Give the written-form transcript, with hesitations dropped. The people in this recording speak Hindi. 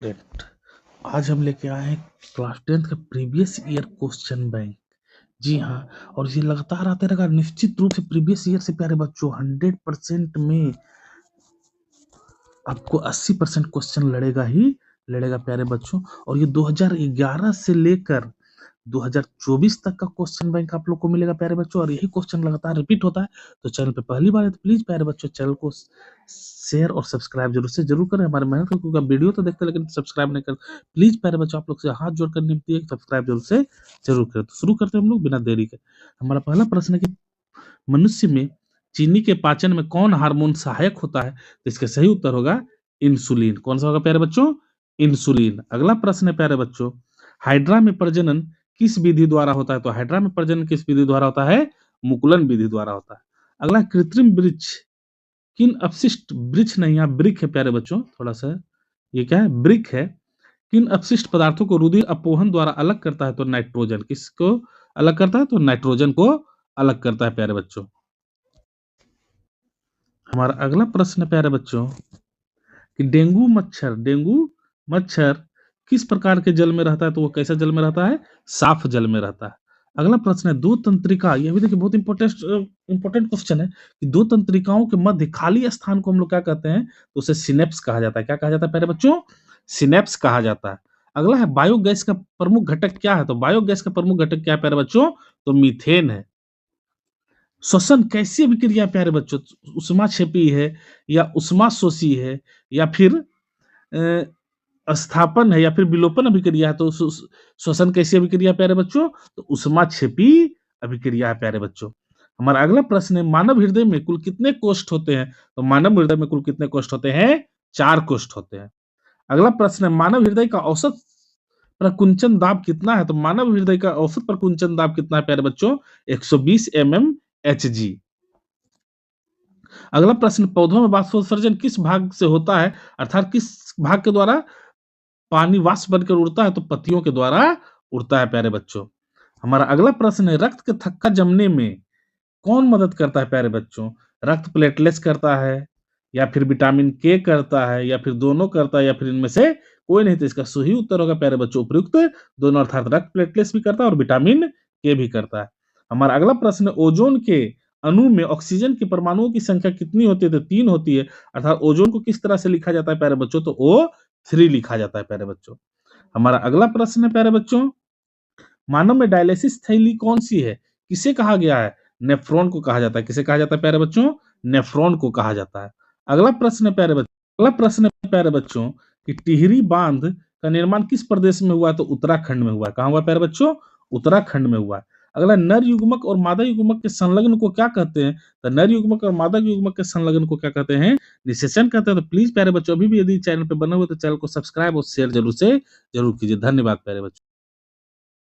स्टूडेंट, आज हम लेके आए हैं क्लास 10th का प्रीवियस ईयर क्वेश्चन बैंक। जी हाँ, और ये लगातार आते रहेगा निश्चित रूप से। प्रीवियस ईयर से प्यारे बच्चों 100% में आपको 80% क्वेश्चन लड़ेगा ही लड़ेगा प्यारे बच्चों। और ये 2011 से लेकर 2024 तक का क्वेश्चन बैंक आप लोग को मिलेगा प्यारे बच्चों, और यही क्वेश्चन लगातार रिपीट होता है। तो चैनल पे पहली बार है तो प्लीज प्यारे बच्चों चैनल को शेयर और सब्सक्राइब जरूर करें। हमारे मेहनत का, क्योंकि वीडियो तो देखते हैं लेकिन सब्सक्राइब नहीं करते। प्लीज प्यारे बच्चों आप लोग से हाथ जोड़कर निपटी है, सब्सक्राइब जरूर करें। तो शुरू करते हैं हम लोग बिना देरी के। हमारा पहला प्रश्न है कि मनुष्य में चीनी के पाचन में कौन हार्मोन सहायक होता है? तो इसका सही उत्तर होगा इंसुलिन। कौन सा होगा प्यारे बच्चों? इंसुलिन। अगला प्रश्न है प्यारे बच्चों, हाइड्रा में प्रजनन किस विधि द्वारा होता है? तो हाइड्रा में प्रजनन किस विधि द्वारा होता है? मुकुलन विधि द्वारा होता है। अगला, कृत्रिम वृक्ष किन अपशिष्ट, वृक्ष नहीं यहाँ ब्रिक है प्यारे बच्चों, थोड़ा सा ये क्या है, ब्रिक है। किन अपशिष्ट पदार्थों को रुधिर अपोहन द्वारा अलग करता है? तो नाइट्रोजन। किसको अलग करता है? तो नाइट्रोजन को अलग करता है प्यारे बच्चों। हमारा अगला प्रश्न है प्यारे बच्चों कि डेंगू मच्छर किस प्रकार के जल में रहता है? तो वो कैसा जल में रहता है? साफ जल में रहता है। अगला प्रश्न है, दो तंत्रिका, यह भी देखिए बहुत इंपॉर्टेंट क्वेश्चन है कि दो तंत्रिकाओं के मध्य खाली स्थान को हम लोग क्या कहते हैं? तो उसे सिनेप्स कहा जाता है। क्या कहा जाता है प्यारे बच्चों? सिनेप्स कहा जाता है। अगला है, बायोगैस का प्रमुख घटक क्या है? तो बायोगैस का प्रमुख घटक क्या है प्यारे बच्चों? तो मीथेन है। श्वसन कैसी अभिक्रिया प्यारे बच्चों? ऊष्माक्षेपी है या ऊष्माशोषी है या फिर स्थापन है या फिर विलोपन अभिक्रिया है? तो श्वसन कैसी अभिक्रिया प्यारे बच्चों? तो ऊष्माक्षेपी अभिक्रिया है प्यारे बच्चों। हमारा अगला प्रश्न है, मानव हृदय में कुल कितने कोष्ठ होते हैं? तो मानव हृदय में कुल कितने कोष्ठ होते हैं? 4 कोष्ठ होते हैं। अगला प्रश्न है, मानव हृदय का औसत प्रकुंचन दाब कितना है? तो मानव हृदय का औसत प्रकुंचन दाब कितना है प्यारे बच्चों? 120 mmHg। अगला प्रश्न, पौधों में वाष्पोत्सर्जन किस भाग से होता है, अर्थात किस भाग के द्वारा पानी वाष्प बनकर उड़ता है? तो पत्तियों के द्वारा उड़ता है प्यारे बच्चों। हमारा अगला प्रश्न है, रक्त के थक्का जमने में कौन मदद करता है प्यारे बच्चों? रक्त प्लेटलेट्स करता है या फिर विटामिन के करता है या फिर दोनों करता है या फिर इनमें से कोई नहीं? तो इसका सही उत्तर होगा प्यारे बच्चों उपयुक्त दोनों, अर्थात रक्त प्लेटलेट्स भी करता है और विटामिन के भी करता है। हमारा अगला प्रश्न, ओजोन के अणु में ऑक्सीजन के परमाणुओं की संख्या कितनी होती है? तो 3 होती है। अर्थात ओजोन को किस तरह से लिखा जाता है प्यारे बच्चों? तो O3 लिखा जाता है प्यारे बच्चों। हमारा अगला प्रश्न है प्यारे बच्चों, मानव में डायलिसिस थैली कौन सी है? किसे कहा गया है? नेफ्रॉन को कहा जाता है। किसे कहा जाता है प्यारे बच्चों? नेफ्रॉन को कहा जाता है। अगला प्रश्न है प्यारे बच्चों, कि टिहरी बांध का निर्माण किस प्रदेश में हुआ है? तो उत्तराखंड में हुआ है। कहाँ हुआ प्यारे बच्चों? उत्तराखंड में हुआ है। अगला, नर युग्मक और मादा युग्मक के संलग्न को क्या कहते हैं? तो नर युग्मक और मादा युग्मक के संलग्न को क्या कहते हैं? निषेचन कहते हैं। तो प्लीज प्यारे बच्चों अभी भी यदि चैनल पे बने हुए तो चैनल को सब्सक्राइब और शेयर जरूर कीजिए। धन्यवाद प्यारे बच्चों।